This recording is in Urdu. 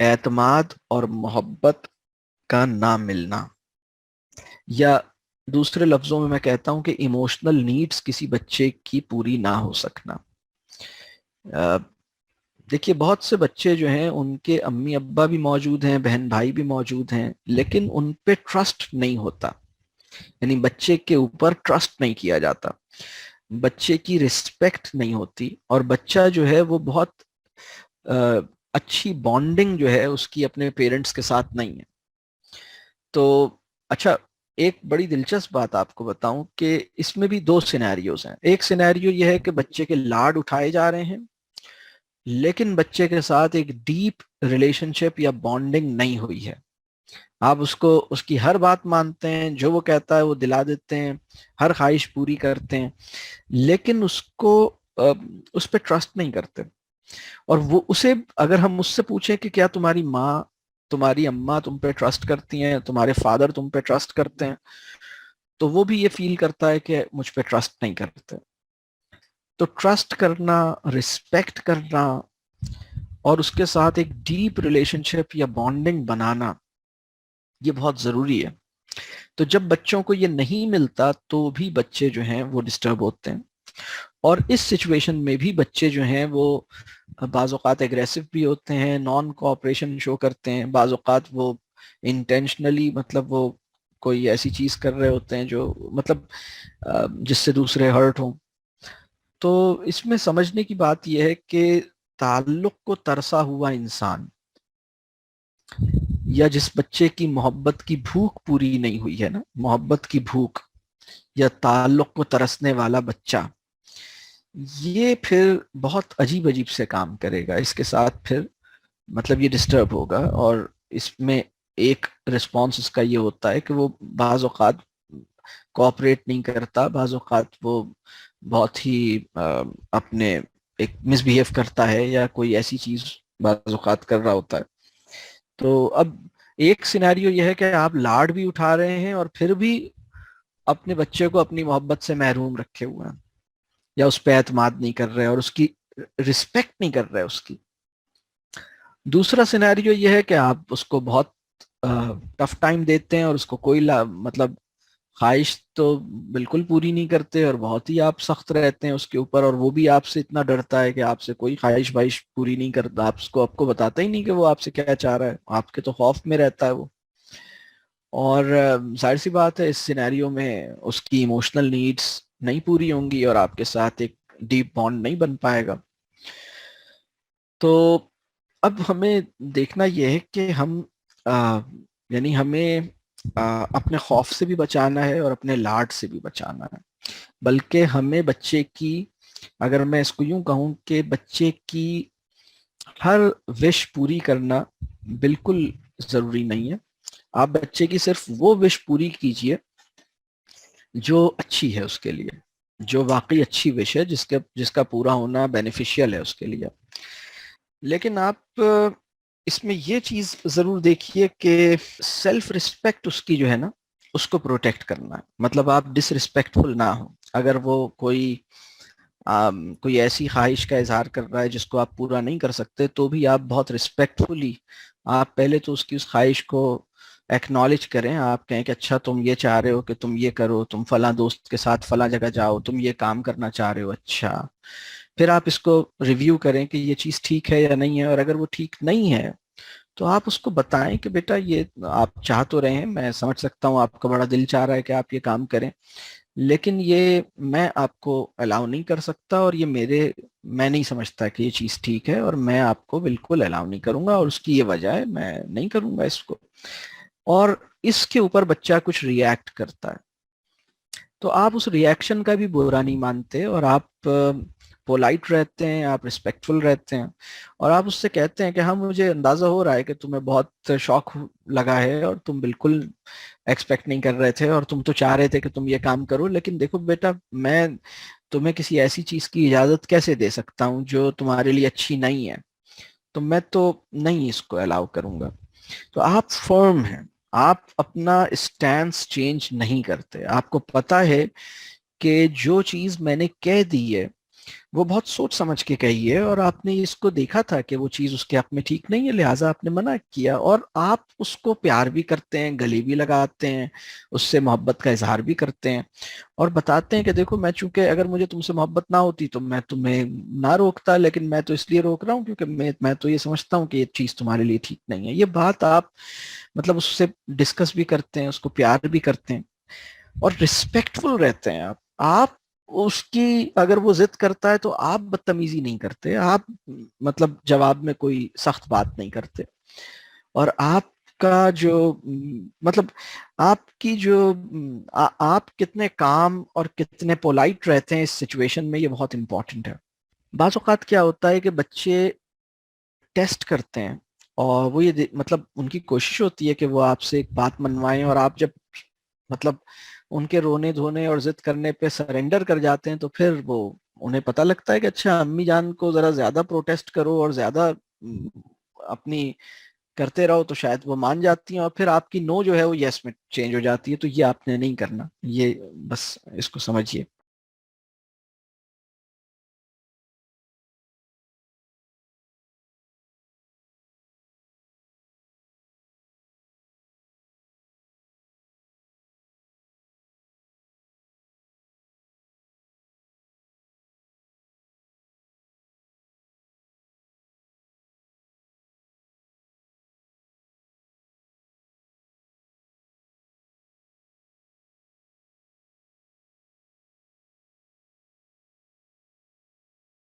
اعتماد اور محبت کا نہ ملنا، یا دوسرے لفظوں میں کہتا ہوں کہ ایموشنل نیڈز کسی بچے کی پوری نہ ہو سکنا۔ آ، دیکھیے بہت سے بچے جو ہیں ان کے امی ابا بھی موجود ہیں، بہن بھائی بھی موجود ہیں، لیکن ان پہ ٹرسٹ نہیں ہوتا، یعنی بچے کے اوپر ٹرسٹ نہیں کیا جاتا، بچے کی رسپیکٹ نہیں ہوتی، اور بچہ جو ہے وہ بہت آ، اچھی بانڈنگ جو ہے اس کی اپنے پیرنٹس کے ساتھ نہیں ہے۔ تو اچھا، ایک بڑی دلچسپ بات آپ کو بتاؤں کہ اس میں بھی دو سینیریوز ہیں۔ ایک سینیریو یہ ہے کہ بچے کے لاڈ اٹھائے جا رہے ہیں، لیکن بچے کے ساتھ ایک ڈیپ ریلیشن شپ یا بانڈنگ نہیں ہوئی ہے۔ آپ اس کو اس کی ہر بات مانتے ہیں، جو وہ کہتا ہے وہ دلا دیتے ہیں، ہر خواہش پوری کرتے ہیں، لیکن اس کو اس پہ ٹرسٹ نہیں کرتے۔ اور وہ اسے اگر ہم اس سے پوچھیں کہ کیا تمہاری ماں، تمہاری اماں تم پہ ٹرسٹ کرتی ہیں، تمہارے فادر تم پہ ٹرسٹ کرتے ہیں، تو وہ بھی یہ فیل کرتا ہے کہ مجھ پہ ٹرسٹ نہیں کرتے۔ تو ٹرسٹ کرنا، رسپیکٹ کرنا، اور اس کے ساتھ ایک ڈیپ ریلیشن شپ یا بانڈنگ بنانا، یہ بہت ضروری ہے۔ تو جب بچوں کو یہ نہیں ملتا تو بھی بچے جو ہیں وہ ڈسٹرب ہوتے ہیں، اور اس سچویشن میں بھی بچے جو ہیں وہ بعض اوقات ایگریسو بھی ہوتے ہیں، نان کوآپریشن شو کرتے ہیں، بعض اوقات وہ انٹینشنلی مطلب وہ کوئی ایسی چیز کر رہے ہوتے ہیں جو مطلب جس سے دوسرے ہرٹ ہوں۔ تو اس میں سمجھنے کی بات یہ ہے کہ تعلق کو ترسا ہوا انسان، یا جس بچے کی محبت کی بھوک پوری نہیں ہوئی ہے نا، محبت کی بھوک یا تعلق کو ترسنے والا بچہ، یہ پھر بہت عجیب عجیب سے کام کرے گا اس کے ساتھ، پھر مطلب یہ ڈسٹرب ہوگا، اور اس میں ایک رسپانس اس کا یہ ہوتا ہے کہ وہ بعض اوقات کوآپریٹ نہیں کرتا، بعض اوقات وہ بہت ہی اپنے ایک مس بہیو کرتا ہے، یا کوئی ایسی چیز بعض اوقات کر رہا ہوتا ہے۔ تو اب ایک سینیریو یہ ہے کہ آپ لاڈ بھی اٹھا رہے ہیں اور پھر بھی اپنے بچے کو اپنی محبت سے محروم رکھے ہوئے ہیں، یا اس پہ اعتماد نہیں کر رہے اور اس کی رسپیکٹ نہیں کر رہے اس کی۔ دوسرا سینیریو یہ ہے کہ آپ اس کو بہت ٹف ٹائم دیتے ہیں، اور اس کو کوئی مطلب خواہش تو بالکل پوری نہیں کرتے، اور بہت ہی آپ سخت رہتے ہیں اس کے اوپر، اور وہ بھی آپ سے اتنا ڈرتا ہے کہ آپ سے کوئی خواہش بائش پوری نہیں کرتا، آپ کو بتاتا ہی نہیں کہ وہ آپ سے کیا چاہ رہا ہے، آپ کے تو خوف میں رہتا ہے وہ۔ اور ظاہر سی بات ہے اس سینیریو میں اس کی ایموشنل نیڈز نہیں پوری ہوں گی، اور آپ کے ساتھ ایک ڈیپ بانڈ نہیں بن پائے گا۔ تو اب ہمیں دیکھنا یہ ہے کہ ہم یعنی ہمیں اپنے خوف سے بھی بچانا ہے اور اپنے لاڈ سے بھی بچانا ہے، بلکہ ہمیں بچے کی، اگر میں اس کو یوں کہوں کہ بچے کی ہر وش پوری کرنا بالکل ضروری نہیں ہے۔ آپ بچے کی صرف وہ وش پوری کیجئے جو اچھی ہے اس کے لیے، جو واقعی اچھی وش ہے، جس کا پورا ہونا بینیفیشیل ہے اس کے لیے۔ لیکن آپ اس میں یہ چیز ضرور دیکھیے کہ سیلف رسپیکٹ اس کی جو ہے نا، اس کو پروٹیکٹ کرنا ہے، مطلب آپ ڈس رسپیکٹفل نہ ہوں۔ اگر وہ کوئی ایسی خواہش کا اظہار کر رہا ہے جس کو آپ پورا نہیں کر سکتے، تو بھی آپ بہت رسپیکٹفلی، آپ پہلے تو اس کی اس خواہش کو ایکنالج کریں، آپ کہیں کہ اچھا تم یہ چاہ رہے ہو کہ تم یہ کرو، تم فلاں دوست کے ساتھ فلاں جگہ جاؤ، تم یہ کام کرنا چاہ رہے ہو، اچھا پھر آپ اس کو ریویو کریں کہ یہ چیز ٹھیک ہے یا نہیں ہے، اور اگر وہ ٹھیک نہیں ہے تو آپ اس کو بتائیں کہ بیٹا یہ آپ چاہ تو رہے ہیں، میں سمجھ سکتا ہوں آپ کا بڑا دل چاہ رہا ہے کہ آپ یہ کام کریں، لیکن یہ میں آپ کو الاؤ نہیں کر سکتا، اور یہ میں نہیں سمجھتا کہ یہ چیز ٹھیک ہے، اور میں آپ کو بالکل الاؤ نہیں کروں گا، اور اس کی یہ وجہ ہے، میں نہیں کروں گا اس کو۔ اور اس کے اوپر بچہ کچھ ری ایکٹ کرتا ہے، تو آپ اس ری ایکشن کا بھی برا نہیں مانتے، اور آپ پولائٹ رہتے ہیں، آپ رسپیکٹفل رہتے ہیں، اور آپ اس سے کہتے ہیں کہ ہاں مجھے اندازہ ہو رہا ہے کہ تمہیں بہت شوق لگا ہے، اور تم بالکل ایکسپیکٹ نہیں کر رہے تھے، اور تم تو چاہ رہے تھے کہ تم یہ کام کرو، لیکن دیکھو بیٹا، میں تمہیں کسی ایسی چیز کی اجازت کیسے دے سکتا ہوں جو تمہارے لیے اچھی نہیں ہے، تو میں تو نہیں اس کو الاؤ کروں گا۔ تو آپ فرم ہیں، آپ اپنا اسٹینس چینج نہیں کرتے، آپ کو پتا ہے کہ جو چیز میں نے کہہ دی ہے وہ بہت سوچ سمجھ کے کہی ہے، اور آپ نے اس کو دیکھا تھا کہ وہ چیز اس کے حق میں ٹھیک نہیں ہے، لہٰذا آپ نے منع کیا، اور آپ اس کو پیار بھی کرتے ہیں، گلے بھی لگاتے ہیں، اس سے محبت کا اظہار بھی کرتے ہیں، اور بتاتے ہیں کہ دیکھو میں چونکہ اگر مجھے تم سے محبت نہ ہوتی تو میں تمہیں نہ روکتا، لیکن میں تو اس لیے روک رہا ہوں کیونکہ میں تو یہ سمجھتا ہوں کہ یہ چیز تمہارے لیے ٹھیک نہیں ہے۔ یہ بات آپ مطلب اس سے ڈسکس بھی کرتے ہیں، اس کو پیار بھی کرتے ہیں، اور رسپیکٹفل رہتے ہیں آپ اس کی اگر وہ ضد کرتا ہے تو آپ بدتمیزی نہیں کرتے، آپ مطلب جواب میں کوئی سخت بات نہیں کرتے، اور آپ کا جو مطلب آپ کی جو آپ کتنے کام اور کتنے پولائٹ رہتے ہیں اس سچویشن میں، یہ بہت امپورٹنٹ ہے۔ بعض اوقات کیا ہوتا ہے کہ بچے ٹیسٹ کرتے ہیں، اور وہ یہ مطلب ان کی کوشش ہوتی ہے کہ وہ آپ سے ایک بات منوائیں، اور آپ جب مطلب ان کے رونے دھونے اور ضد کرنے پہ سرنڈر کر جاتے ہیں تو پھر وہ انہیں پتہ لگتا ہے کہ اچھا امی جان کو ذرا زیادہ پروٹیسٹ کرو اور زیادہ اپنی کرتے رہو تو شاید وہ مان جاتی ہیں، اور پھر آپ کی نو جو ہے وہ یس میں چینج ہو جاتی ہے۔ تو یہ آپ نے نہیں کرنا، یہ بس اس کو سمجھیے۔